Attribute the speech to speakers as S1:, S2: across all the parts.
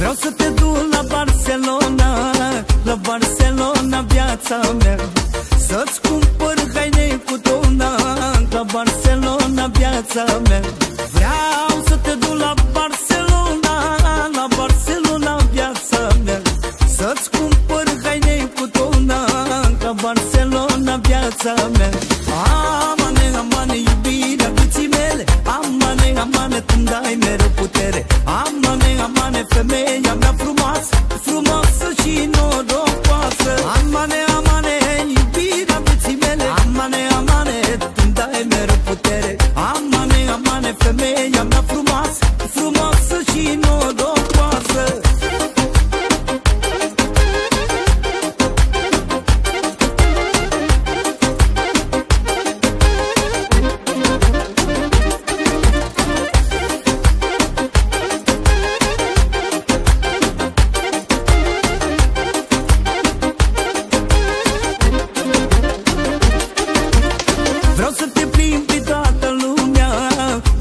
S1: Vreau să te duc la Barcelona, la Barcelona, viața mea. Să-ți cumpăr haine cu tona, la Barcelona, viața mea. Vreau să te duc la Barcelona, la Barcelona, viața mea. Să-ți cumpăr haine cu tona, la Barcelona, viața mea. Amane, amane, iubirea vieții mele. Amane, amane, tu-mi dai mereu putere. Amane, amane, femeia mea frumoasă, frumoasă și norocoasă. Amane, amane, iubirea vieții mele. Amane, amane, tu-mi dai mereu putere. Amane, amane, femeia mea frumoasă, frumoasă și norocoasă. Vreau să te plimbi prin toată lumea,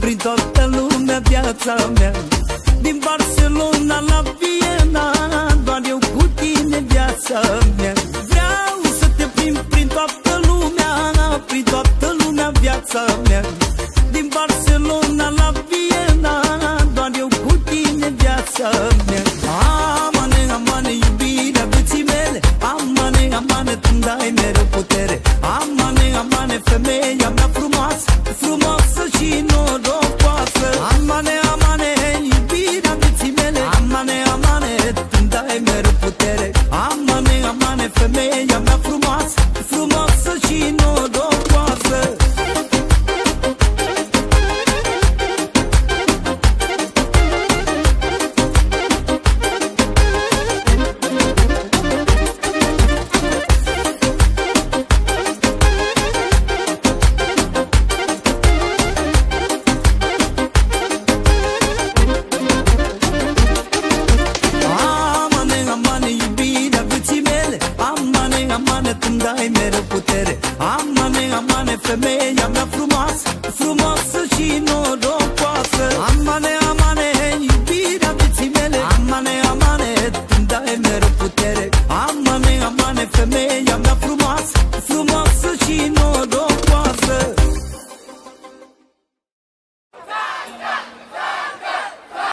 S1: prin toată lumea, viața mea. Din Barcelona la Viena, doar eu cu tine, viața mea. Vreau să te plimbi prin toată lumea, prin toată lumea, viața mea. Din Barcelona la Viena, doar eu cu tine, viața mea. Amane, amane, iubirea vieții mele. Amane, amane, tu-mi dai mereu putere. Amane, amane, femeia mea frumoasă, frumoasă și norocoasă. Amane, amane, iubirea vieții mele. Amane, amane, tu-mi dai mereu putere. Amane, amane, femeia mea frumoasă, frumoasă și norocoasă. Amane, tu-mi dai mereu putere. Amane, amane, femeia mea frumoasă, frumoasă și norocoasă. Amane, amane, iubirea vieții mele. Amane, amane, tu-mi dai mereu putere. Amane, amane, femeia